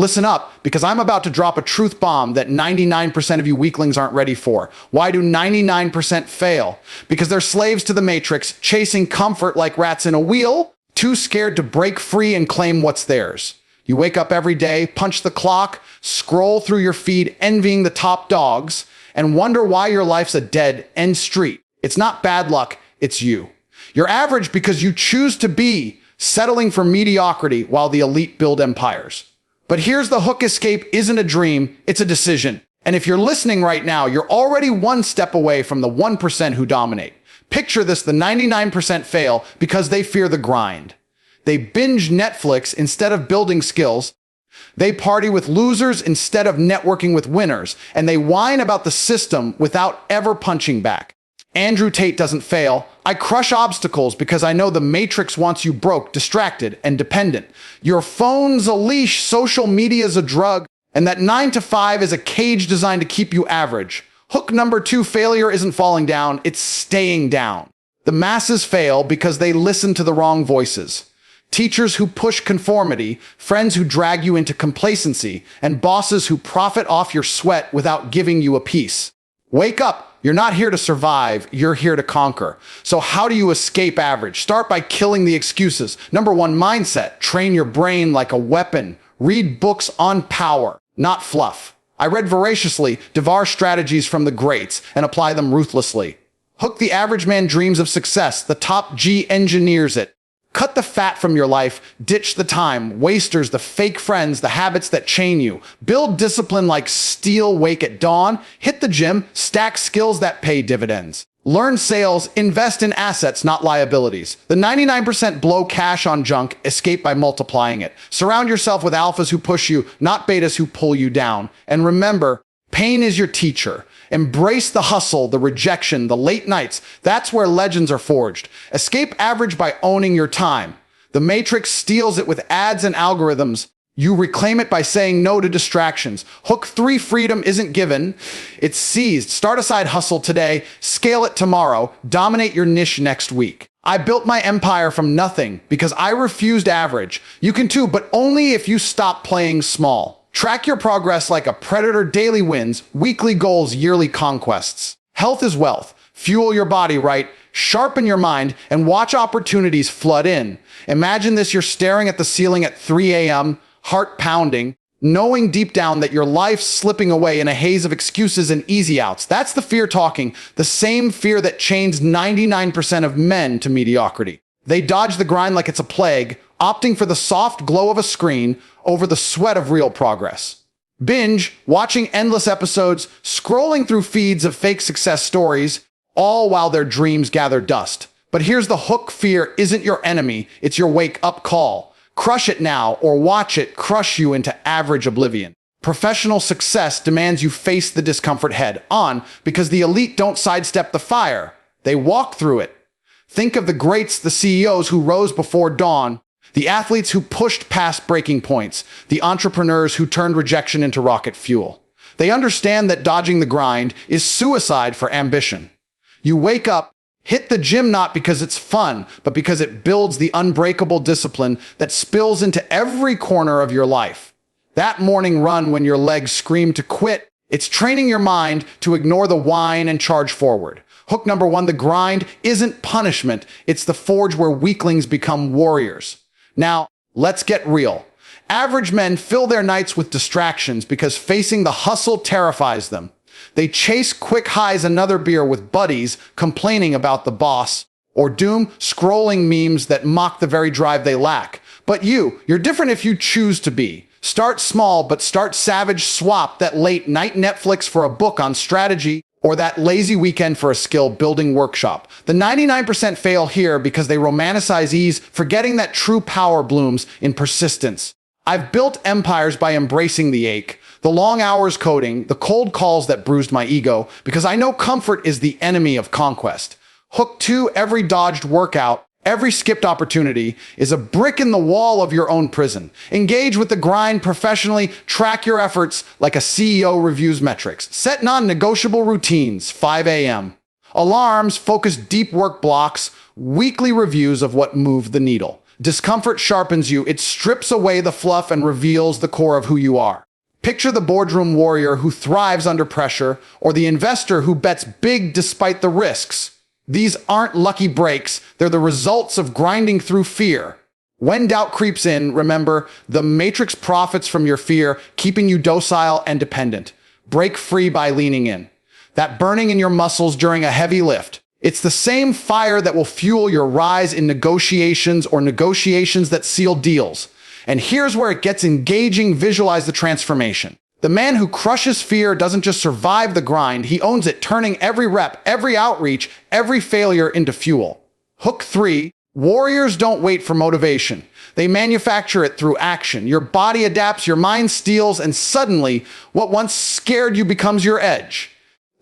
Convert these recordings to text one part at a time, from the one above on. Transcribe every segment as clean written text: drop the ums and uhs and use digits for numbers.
Listen up, because I'm about to drop a truth bomb that 99% of you weaklings aren't ready for. Why do 99% fail? Because they're slaves to the matrix, chasing comfort like rats in a wheel, too scared to break free and claim what's theirs. You wake up every day, punch the clock, scroll through your feed envying the top dogs, and wonder why your life's a dead end street. It's not bad luck, it's you. You're average because you choose to be, settling for mediocrity while the elite build empires. But here's the hook: escape isn't a dream, it's a decision. And if you're listening right now, you're already one step away from the 1% who dominate. Picture this: the 99% fail because they fear the grind. They binge Netflix instead of building skills. They party with losers instead of networking with winners. And they whine about the system without ever punching back. Andrew Tate doesn't fail. I crush obstacles because I know the matrix wants you broke, distracted, and dependent. Your phone's a leash, social media's a drug, and that 9 to 5 is a cage designed to keep you average. Hook number 2, failure isn't falling down, it's staying down. The masses fail because they listen to the wrong voices. Teachers who push conformity, friends who drag you into complacency, and bosses who profit off your sweat without giving you a piece. Wake up. You're not here to survive, you're here to conquer. So how do you escape average? Start by killing the excuses. Number 1, mindset. Train your brain like a weapon. Read books on power, not fluff. I read voraciously, devour strategies from the greats, and apply them ruthlessly. Hook: the average man dreams of success. The top G engineers it. Cut the fat from your life, ditch the time, wasters, the fake friends, the habits that chain you. Build discipline like steel, wake at dawn, hit the gym, stack skills that pay dividends. Learn sales, invest in assets, not liabilities. The 99% blow cash on junk, escape by multiplying it. Surround yourself with alphas who push you, not betas who pull you down. And remember, pain is your teacher. Embrace the hustle, the rejection, the late nights. That's where legends are forged. Escape average by owning your time. The matrix steals it with ads and algorithms. You reclaim it by saying no to distractions. Hook 3, freedom isn't given, it's seized. Start a side hustle today, scale it tomorrow, dominate your niche next week. I built my empire from nothing because I refused average. You can too, but only if you stop playing small. Track your progress like a predator: daily wins, weekly goals, yearly conquests. Health is wealth. Fuel your body right, sharpen your mind, and watch opportunities flood in. Imagine this: you're staring at the ceiling at 3 a.m., heart pounding, knowing deep down that your life's slipping away in a haze of excuses and easy outs. That's the fear talking, the same fear that chains 99% of men to mediocrity. They dodge the grind like it's a plague, opting for the soft glow of a screen over the sweat of real progress. Binge, watching endless episodes, scrolling through feeds of fake success stories, all while their dreams gather dust. But here's the hook: fear isn't your enemy, it's your wake-up call. Crush it now, or watch it crush you into average oblivion. Professional success demands you face the discomfort head on, because the elite don't sidestep the fire, they walk through it. Think of the greats, the CEOs who rose before dawn, the athletes who pushed past breaking points, the entrepreneurs who turned rejection into rocket fuel. They understand that dodging the grind is suicide for ambition. You wake up, hit the gym not because it's fun, but because it builds the unbreakable discipline that spills into every corner of your life. That morning run when your legs scream to quit, it's training your mind to ignore the whine and charge forward. Hook number 1, the grind isn't punishment, it's the forge where weaklings become warriors. Now, let's get real. Average men fill their nights with distractions because facing the hustle terrifies them. They chase quick highs, another beer with buddies, complaining about the boss, or doom scrolling memes that mock the very drive they lack. But you're different if you choose to be. Start small, but start savage. Swap that late night Netflix for a book on strategy, or that lazy weekend for a skill-building workshop. The 99% fail here because they romanticize ease, forgetting that true power blooms in persistence. I've built empires by embracing the ache, the long hours coding, the cold calls that bruised my ego, because I know comfort is the enemy of conquest. Hook 2, every dodged workout, every skipped opportunity is a brick in the wall of your own prison. Engage with the grind professionally, track your efforts like a CEO reviews metrics. Set non-negotiable routines, 5 a.m. Alarms, focus deep work blocks, weekly reviews of what moved the needle. Discomfort sharpens you. It strips away the fluff and reveals the core of who you are. Picture the boardroom warrior who thrives under pressure, or the investor who bets big despite the risks. These aren't lucky breaks. They're the results of grinding through fear. When doubt creeps in, remember, the matrix profits from your fear, keeping you docile and dependent. Break free by leaning in. That burning in your muscles during a heavy lift. It's the same fire that will fuel your rise in negotiations or negotiations that seal deals. And here's where it gets engaging. Visualize the transformation. The man who crushes fear doesn't just survive the grind, he owns it, turning every rep, every outreach, every failure into fuel. Hook 3. Warriors don't wait for motivation. They manufacture it through action. Your body adapts, your mind steals, and suddenly, what once scared you becomes your edge.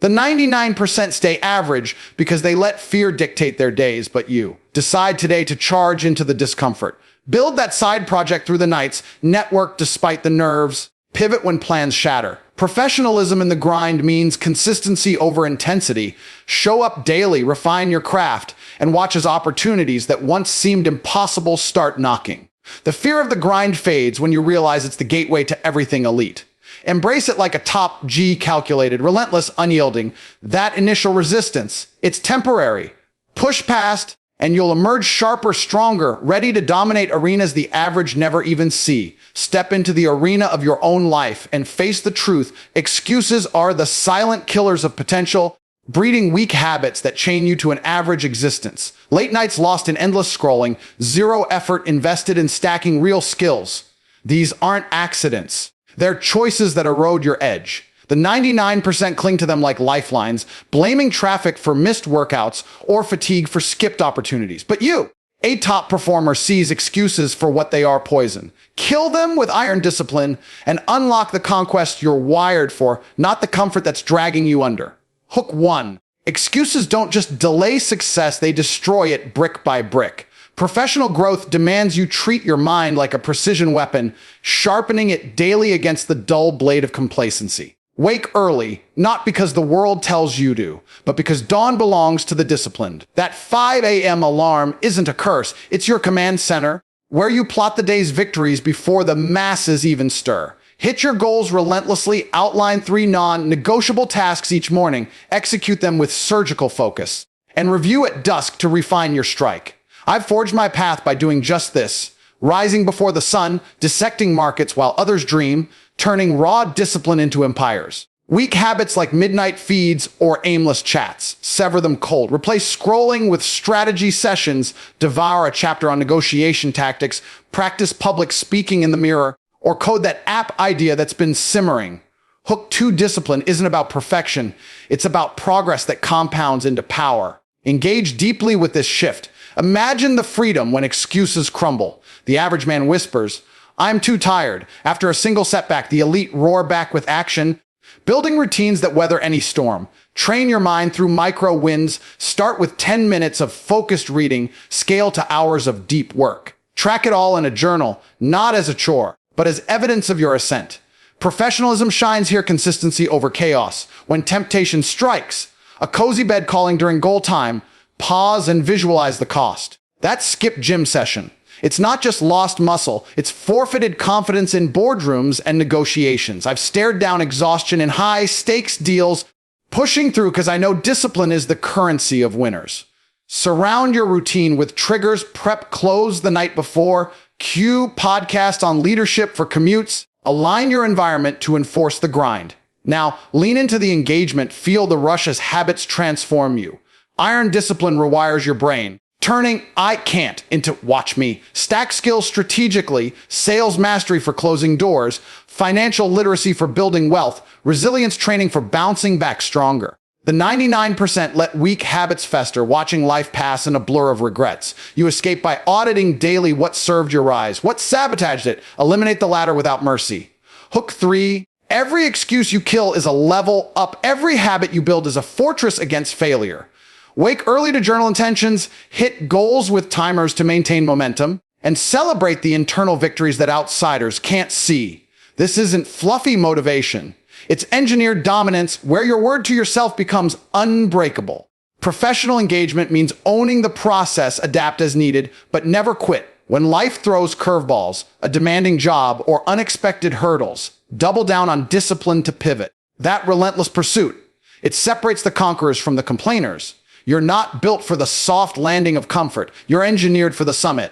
The 99% stay average because they let fear dictate their days, but you decide today to charge into the discomfort. Build that side project through the nights, network despite the nerves, pivot when plans shatter. Professionalism in the grind means consistency over intensity. Show up daily, refine your craft, and watch as opportunities that once seemed impossible start knocking. The fear of the grind fades when you realize it's the gateway to everything elite. Embrace it like a top G, calculated, relentless, unyielding. That initial resistance, it's temporary. Push past, and you'll emerge sharper, stronger, ready to dominate arenas the average never even see. Step into the arena of your own life and face the truth. Excuses are the silent killers of potential, breeding weak habits that chain you to an average existence. Late nights lost in endless scrolling, zero effort invested in stacking real skills. These aren't accidents. They're choices that erode your edge. The 99% cling to them like lifelines, blaming traffic for missed workouts or fatigue for skipped opportunities. But you, a top performer, sees excuses for what they are: poison. Kill them with iron discipline and unlock the conquest you're wired for, not the comfort that's dragging you under. Hook 1. Excuses don't just delay success, they destroy it brick by brick. Professional growth demands you treat your mind like a precision weapon, sharpening it daily against the dull blade of complacency. Wake early, not because the world tells you to, but because dawn belongs to the disciplined. That 5 a.m. alarm isn't a curse, it's your command center, where you plot the day's victories before the masses even stir. Hit your goals relentlessly, outline 3 non-negotiable tasks each morning, execute them with surgical focus, and review at dusk to refine your strike. I've forged my path by doing just this, rising before the sun, dissecting markets while others dream, turning raw discipline into empires. Weak habits like midnight feeds or aimless chats, sever them cold. Replace scrolling with strategy sessions, devour a chapter on negotiation tactics, practice public speaking in the mirror, or code that app idea that's been simmering. Hook 2. Discipline isn't about perfection. It's about progress that compounds into power. Engage deeply with this shift. Imagine the freedom when excuses crumble. The average man whispers, "I'm too tired." After a single setback, the elite roar back with action. Building routines that weather any storm. Train your mind through micro wins. Start with 10 minutes of focused reading. Scale to hours of deep work. Track it all in a journal, not as a chore, but as evidence of your ascent. Professionalism shines here, consistency over chaos. When temptation strikes, a cozy bed calling during goal time, pause and visualize the cost. That skipped gym session. It's not just lost muscle, it's forfeited confidence in boardrooms and negotiations. I've stared down exhaustion in high-stakes deals, pushing through because I know discipline is the currency of winners. Surround your routine with triggers, prep clothes the night before, cue podcast on leadership for commutes, align your environment to enforce the grind. Now, lean into the engagement, feel the rush as habits transform you. Iron discipline rewires your brain, turning "I can't" into "watch me." Stack skills strategically, sales mastery for closing doors, financial literacy for building wealth, resilience training for bouncing back stronger. The 99% let weak habits fester, watching life pass in a blur of regrets. You escape by auditing daily what served your rise, what sabotaged it. Eliminate the latter without mercy. Hook 3. Every excuse you kill is a level up. Every habit you build is a fortress against failure. Wake early to journal intentions, hit goals with timers to maintain momentum, and celebrate the internal victories that outsiders can't see. This isn't fluffy motivation. It's engineered dominance where your word to yourself becomes unbreakable. Professional engagement means owning the process, adapt as needed, but never quit. When life throws curveballs, a demanding job, or unexpected hurdles, double down on discipline to pivot. That relentless pursuit, it separates the conquerors from the complainers. You're not built for the soft landing of comfort. You're engineered for the summit.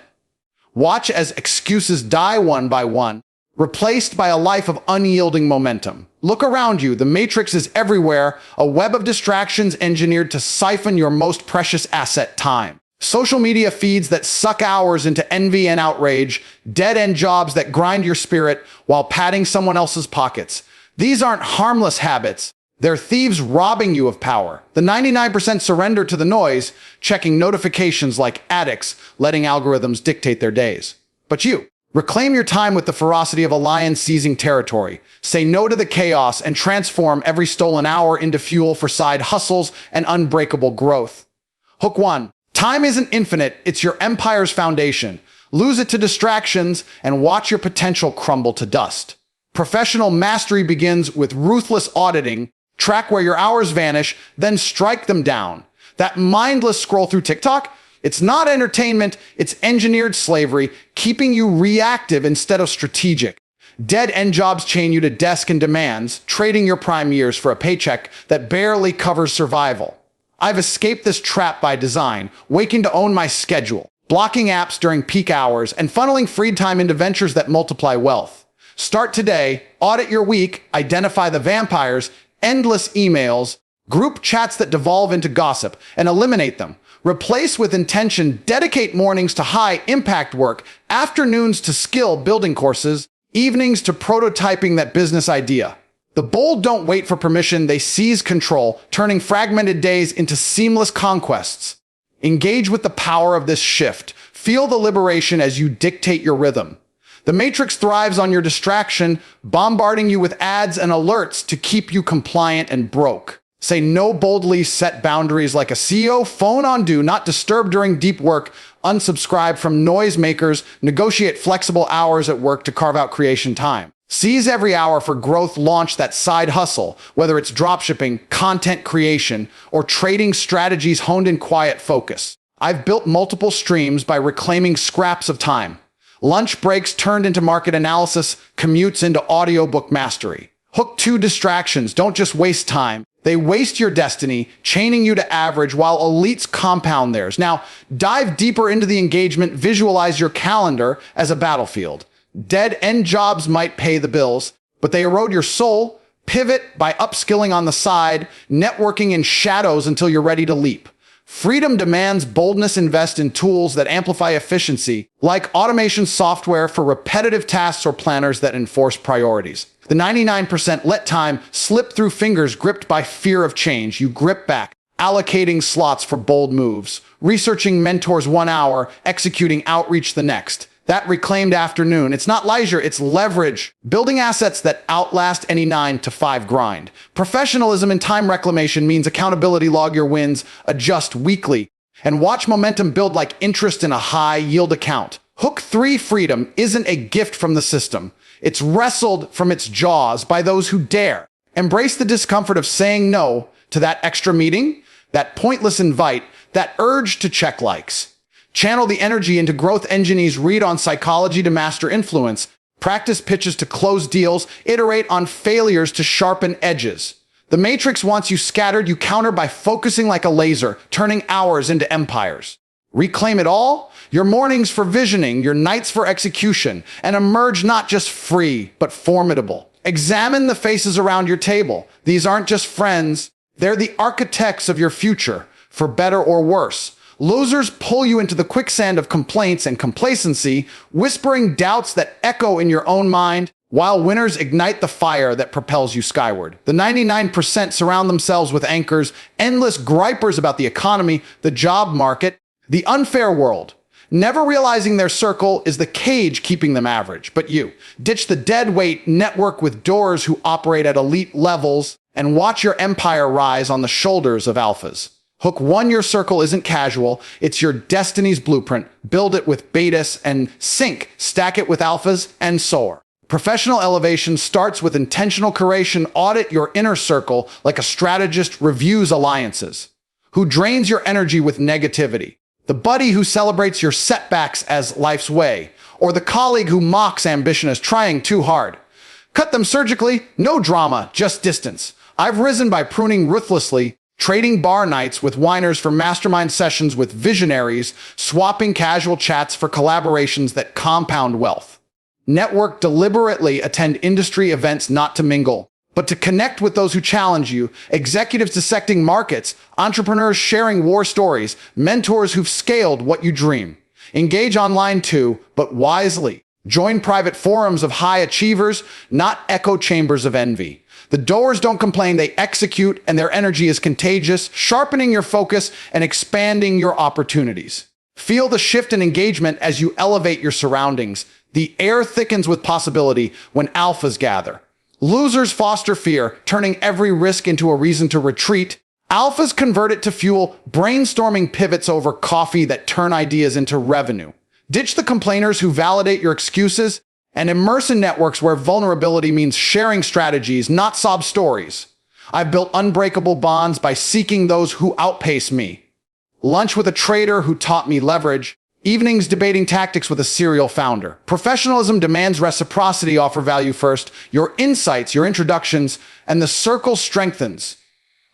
Watch as excuses die one by one, replaced by a life of unyielding momentum. Look around you. The matrix is everywhere, a web of distractions engineered to siphon your most precious asset, time. Social media feeds that suck hours into envy and outrage, dead-end jobs that grind your spirit while padding someone else's pockets. These aren't harmless habits. They're thieves robbing you of power. The 99% surrender to the noise, checking notifications like addicts, letting algorithms dictate their days. But you, reclaim your time with the ferocity of a lion seizing territory. Say no to the chaos and transform every stolen hour into fuel for side hustles and unbreakable growth. Hook 1. Time isn't infinite, it's your empire's foundation. Lose it to distractions and watch your potential crumble to dust. Professional mastery begins with ruthless auditing. Track where your hours vanish, then strike them down. That mindless scroll through TikTok, it's not entertainment, it's engineered slavery, keeping you reactive instead of strategic. Dead-end jobs chain you to desk and demands, trading your prime years for a paycheck that barely covers survival. I've escaped this trap by design, waking to own my schedule, blocking apps during peak hours, and funneling freed time into ventures that multiply wealth. Start today, audit your week, identify the vampires, endless emails, group chats that devolve into gossip, and eliminate them. Replace with intention, dedicate mornings to high-impact work, afternoons to skill-building courses, evenings to prototyping that business idea. The bold don't wait for permission, they seize control, turning fragmented days into seamless conquests. Engage with the power of this shift. Feel the liberation as you dictate your rhythm. The matrix thrives on your distraction, bombarding you with ads and alerts to keep you compliant and broke. Say no boldly, set boundaries like a CEO, phone on do not disturb during deep work, unsubscribe from noisemakers, negotiate flexible hours at work to carve out creation time. Seize every hour for growth, launch that side hustle, whether it's dropshipping, content creation, or trading strategies honed in quiet focus. I've built multiple streams by reclaiming scraps of time. Lunch breaks turned into market analysis, commutes into audiobook mastery. Hook 2. Distractions don't just waste time. They waste your destiny, chaining you to average while elites compound theirs. Now, dive deeper into the engagement, visualize your calendar as a battlefield. Dead-end jobs might pay the bills, but they erode your soul. Pivot by upskilling on the side, networking in shadows until you're ready to leap. Freedom demands boldness. Invest in tools that amplify efficiency, like automation software for repetitive tasks or planners that enforce priorities. The 99% let time slip through fingers gripped by fear of change. You grip back, allocating slots for bold moves, researching mentors 1 hour, executing outreach the next. That reclaimed afternoon, it's not leisure, it's leverage. Building assets that outlast any 9 to 5 grind. Professionalism in time reclamation means accountability. Log your wins, adjust weekly, and watch momentum build like interest in a high-yield account. Hook 3. Freedom isn't a gift from the system. It's wrestled from its jaws by those who dare. Embrace the discomfort of saying no to that extra meeting, that pointless invite, that urge to check likes. Channel the energy into growth engines. Read on psychology to master influence. Practice pitches to close deals. Iterate on failures to sharpen edges. The matrix wants you scattered. You counter by focusing like a laser, turning hours into empires. Reclaim it all. Your mornings for visioning, your nights for execution, and emerge not just free, but formidable. Examine the faces around your table. These aren't just friends. They're the architects of your future, for better or worse. Losers pull you into the quicksand of complaints and complacency, whispering doubts that echo in your own mind, while winners ignite the fire that propels you skyward. The 99% surround themselves with anchors, endless gripers about the economy, the job market, the unfair world, never realizing their circle is the cage keeping them average. But you, ditch the dead weight, network with doors who operate at elite levels, and watch your empire rise on the shoulders of alphas. Hook 1. Your circle isn't casual. It's your destiny's blueprint. Build it with betas and sync. Stack it with alphas and soar. Professional elevation starts with intentional curation. Audit your inner circle like a strategist reviews alliances. Who drains your energy with negativity? The buddy who celebrates your setbacks as life's way, or the colleague who mocks ambition as trying too hard. Cut them surgically, no drama, just distance. I've risen by pruning ruthlessly, trading bar nights with whiners for mastermind sessions with visionaries, swapping casual chats for collaborations that compound wealth. Network deliberately, attend industry events not to mingle, but to connect with those who challenge you, executives dissecting markets, entrepreneurs sharing war stories, mentors who've scaled what you dream. Engage online too, but wisely. Join private forums of high achievers, not echo chambers of envy. The doers don't complain, they execute, and their energy is contagious, sharpening your focus and expanding your opportunities. Feel the shift in engagement as you elevate your surroundings. The air thickens with possibility when alphas gather. Losers foster fear, turning every risk into a reason to retreat. Alphas convert it to fuel, brainstorming pivots over coffee that turn ideas into revenue. Ditch the complainers who validate your excuses, and immerse in networks where vulnerability means sharing strategies, not sob stories. I've built unbreakable bonds by seeking those who outpace me. Lunch with a trader who taught me leverage. Evenings debating tactics with a serial founder. Professionalism demands reciprocity, offer value first. Your insights, your introductions, and the circle strengthens.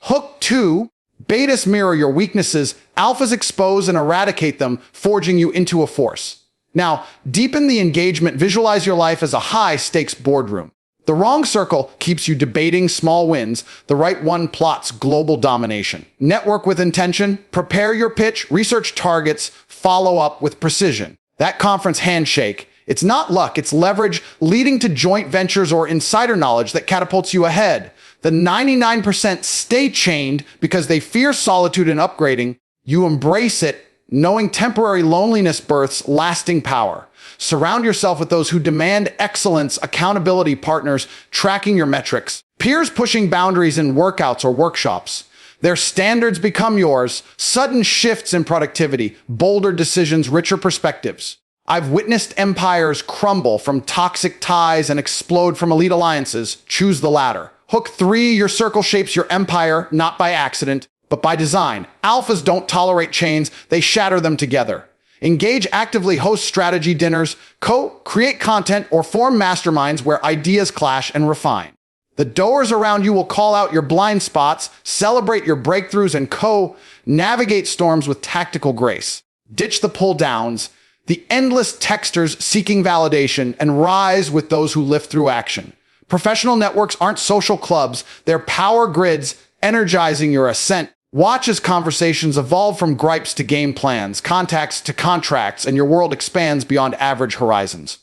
Hook 2. Betas mirror your weaknesses. Alphas expose and eradicate them, forging you into a force. Now, deepen the engagement. Visualize your life as a high-stakes boardroom. The wrong circle keeps you debating small wins. The right one plots global domination. Network with intention. Prepare your pitch. Research targets. Follow up with precision. That conference handshake. It's not luck, it's leverage leading to joint ventures or insider knowledge that catapults you ahead. The 99% stay chained because they fear solitude and upgrading. You embrace it, knowing temporary loneliness births lasting power. Surround yourself with those who demand excellence, accountability partners, tracking your metrics, peers pushing boundaries in workouts or workshops. Their standards become yours, sudden shifts in productivity, bolder decisions, richer perspectives. I've witnessed empires crumble from toxic ties and explode from elite alliances. Choose the latter. Hook 3, your circle shapes your empire, not by accident, but by design. Alphas don't tolerate chains, they shatter them together. Engage actively, host strategy dinners, co-create content, or form masterminds where ideas clash and refine. The doers around you will call out your blind spots, celebrate your breakthroughs, and navigate storms with tactical grace. Ditch the pull-downs, the endless texters seeking validation, and rise with those who lift through action. Professional networks aren't social clubs, they're power grids energizing your ascent. Watch as conversations evolve from gripes to game plans, contacts to contracts, and your world expands beyond average horizons.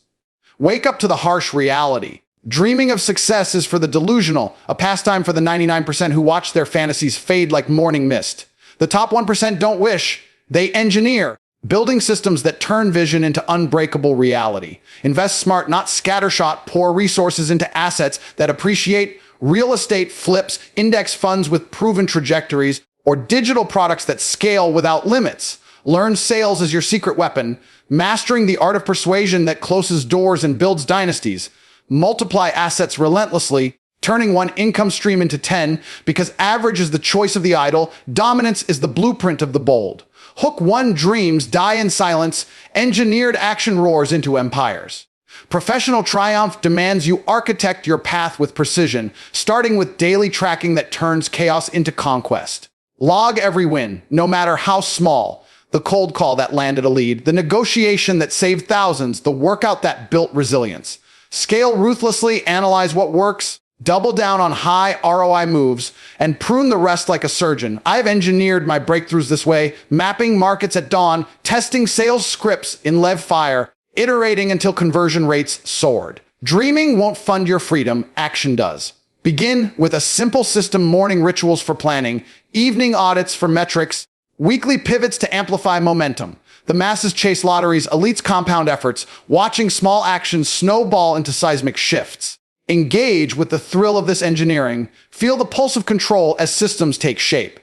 Wake up to the harsh reality. Dreaming of success is for the delusional, a pastime for the 99% who watch their fantasies fade like morning mist. The top 1% don't wish, they engineer, building systems that turn vision into unbreakable reality. Invest smart, not scattershot, pour resources into assets that appreciate, real estate flips, index funds with proven trajectories, or digital products that scale without limits. Learn sales as your secret weapon, mastering the art of persuasion that closes doors and builds dynasties. Multiply assets relentlessly, turning one income stream into 10, because average is the choice of the idle, dominance is the blueprint of the bold. Hook 1, dreams die in silence, engineered action roars into empires. Professional triumph demands you architect your path with precision, starting with daily tracking that turns chaos into conquest. Log every win, no matter how small. The cold call that landed a lead, the negotiation that saved thousands, the workout that built resilience. Scale ruthlessly, analyze what works, double down on high ROI moves, and prune the rest like a surgeon. I've engineered my breakthroughs this way, mapping markets at dawn, testing sales scripts in live fire, iterating until conversion rates soared. Dreaming won't fund your freedom, action does. Begin with a simple system: morning rituals for planning, evening audits for metrics, weekly pivots to amplify momentum. The masses chase lotteries, elites compound efforts, watching small actions snowball into seismic shifts. Engage with the thrill of this engineering. Feel the pulse of control as systems take shape.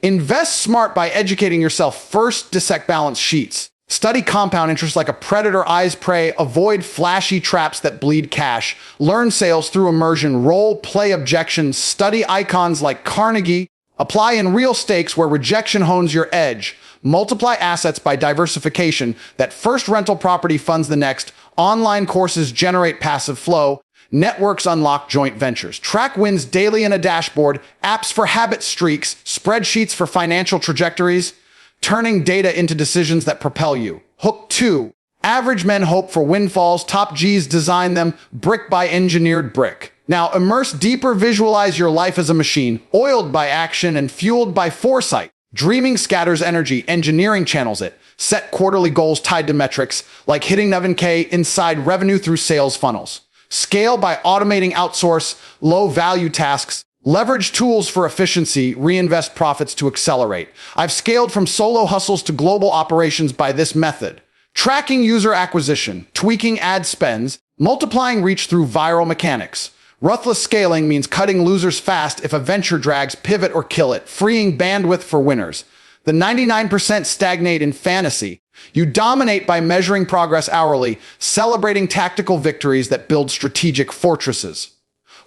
Invest smart by educating yourself first. Dissect balance sheets. Study compound interest like a predator eyes prey. Avoid flashy traps that bleed cash. Learn sales through immersion. Role play objections. Study icons like Carnegie, Apply in real stakes where rejection hones your edge. Multiply assets by diversification. That first rental property funds the next. Online courses generate passive flow. Networks unlock joint ventures. Track wins daily in a dashboard. Apps for habit streaks. Spreadsheets for financial trajectories. Turning data into decisions that propel you. Hook 2. Average men hope for windfalls. Top G's design them brick by engineered brick. Now immerse deeper, visualize your life as a machine, oiled by action and fueled by foresight. Dreaming scatters energy, engineering channels it. Set quarterly goals tied to metrics, like hitting 11K inside revenue through sales funnels. Scale by automating outsource, low-value tasks. Leverage tools for efficiency, reinvest profits to accelerate. I've scaled from solo hustles to global operations by this method. Tracking user acquisition, tweaking ad spends, multiplying reach through viral mechanics. Ruthless scaling means cutting losers fast if a venture drags, pivot or kill it, freeing bandwidth for winners. The 99% stagnate in fantasy. You dominate by measuring progress hourly, celebrating tactical victories that build strategic fortresses.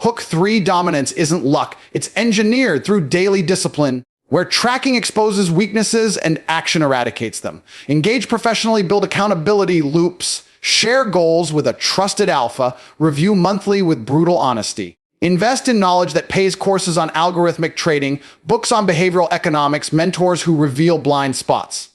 Hook 3 dominance isn't luck, it's engineered through daily discipline, where tracking exposes weaknesses and action eradicates them. Engage professionally, build accountability loops, share goals with a trusted alpha, review monthly with brutal honesty. Invest in knowledge that pays, courses on algorithmic trading, books on behavioral economics, mentors who reveal blind spots.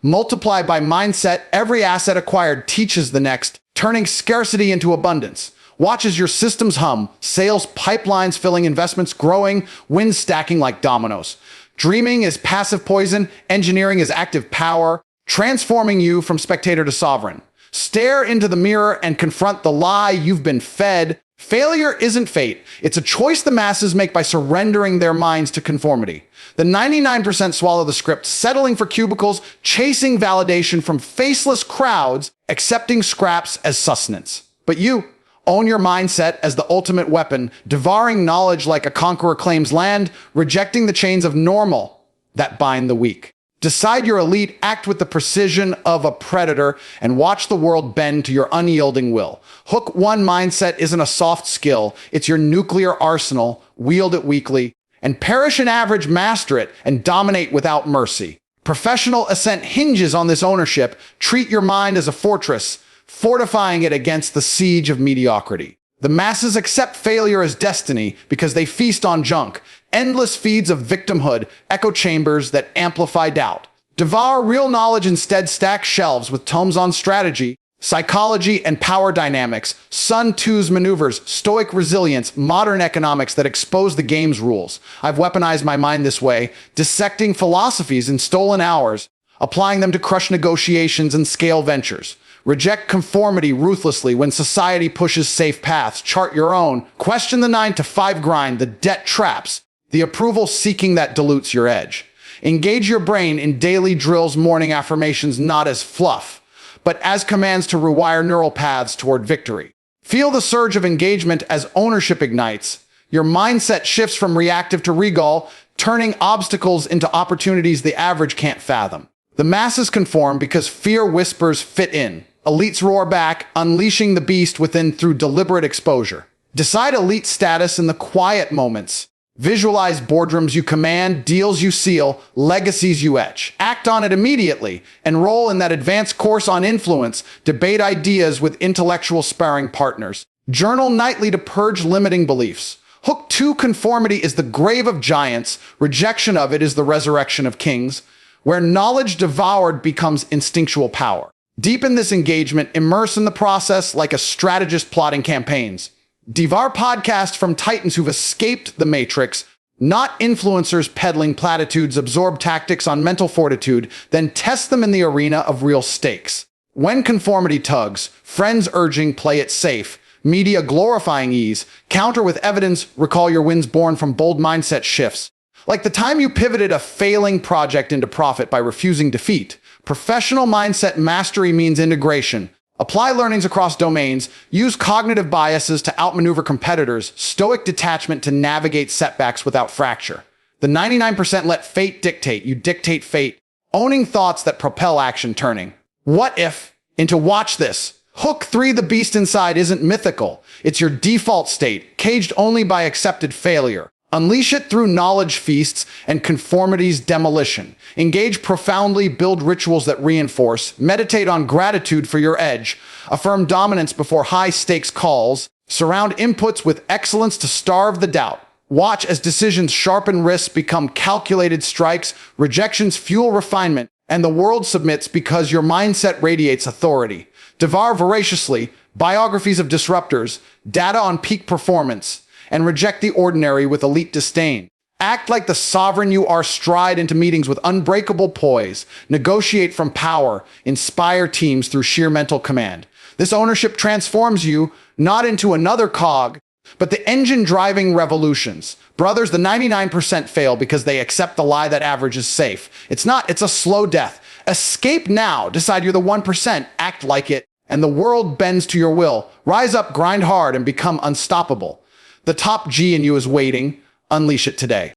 Multiply by mindset, every asset acquired teaches the next, turning scarcity into abundance. Watch as your systems hum, sales pipelines filling, investments growing, wins stacking like dominoes. Dreaming is passive poison, engineering is active power, transforming you from spectator to sovereign. Stare into the mirror and confront the lie you've been fed. Failure isn't fate. It's a choice the masses make by surrendering their minds to conformity. The 99% swallow the script, settling for cubicles, chasing validation from faceless crowds, accepting scraps as sustenance. But you own your mindset as the ultimate weapon, devouring knowledge like a conqueror claims land, rejecting the chains of normal that bind the weak. Decide your elite, act with the precision of a predator, and watch the world bend to your unyielding will. Hook 1 mindset isn't a soft skill, it's your nuclear arsenal. Wield it weakly, and perish in average, master it, and dominate without mercy. Professional ascent hinges on this ownership. Treat your mind as a fortress, fortifying it against the siege of mediocrity. The masses accept failure as destiny because they feast on junk, endless feeds of victimhood, echo chambers that amplify doubt. Devour real knowledge, instead stack shelves with tomes on strategy, psychology, and power dynamics, Sun Tzu's maneuvers, stoic resilience, modern economics that expose the game's rules. I've weaponized my mind this way, dissecting philosophies in stolen hours, applying them to crush negotiations and scale ventures. Reject conformity ruthlessly when society pushes safe paths. Chart your own. Question the 9-to-5 grind, the debt traps, the approval seeking that dilutes your edge. Engage your brain in daily drills, morning affirmations, not as fluff, but as commands to rewire neural paths toward victory. Feel the surge of engagement as ownership ignites. Your mindset shifts from reactive to regal, turning obstacles into opportunities the average can't fathom. The masses conform because fear whispers fit in. Elites roar back, unleashing the beast within through deliberate exposure. Decide elite status in the quiet moments. Visualize boardrooms you command, deals you seal, legacies you etch. Act on it immediately. Enroll in that advanced course on influence. Debate ideas with intellectual sparring partners. Journal nightly to purge limiting beliefs. Hook 2 conformity is the grave of giants. Rejection of it is the resurrection of kings. Where knowledge devoured becomes instinctual power. Deepen this engagement, immerse in the process like a strategist plotting campaigns. Devour podcasts from titans who've escaped the matrix, not influencers peddling platitudes. Absorb tactics on mental fortitude, then test them in the arena of real stakes. When conformity tugs, friends urging play it safe, media glorifying ease, counter with evidence, recall your wins born from bold mindset shifts. Like the time you pivoted a failing project into profit by refusing defeat. Professional mindset mastery means integration. Apply learnings across domains, use cognitive biases to outmaneuver competitors, stoic detachment to navigate setbacks without fracture. The 99% let fate dictate, you dictate fate, owning thoughts that propel action turning. What if into watch this? Hook 3, the beast inside isn't mythical. It's your default state, caged only by accepted failure. Unleash it through knowledge feasts and conformity's demolition. Engage profoundly, build rituals that reinforce, meditate on gratitude for your edge, affirm dominance before high-stakes calls, surround inputs with excellence to starve the doubt. Watch as decisions sharpen wrists, become calculated strikes, rejections fuel refinement, and the world submits because your mindset radiates authority. Devour voraciously biographies of disruptors, data on peak performance, and reject the ordinary with elite disdain. Act like the sovereign you are, stride into meetings with unbreakable poise, negotiate from power, inspire teams through sheer mental command. This ownership transforms you not into another cog, but the engine driving revolutions. Brothers, the 99% fail because they accept the lie that average is safe. It's not, it's a slow death. Escape now, decide you're the 1%, act like it, and the world bends to your will. Rise up, grind hard, and become unstoppable. The top G in you is waiting. Unleash it today.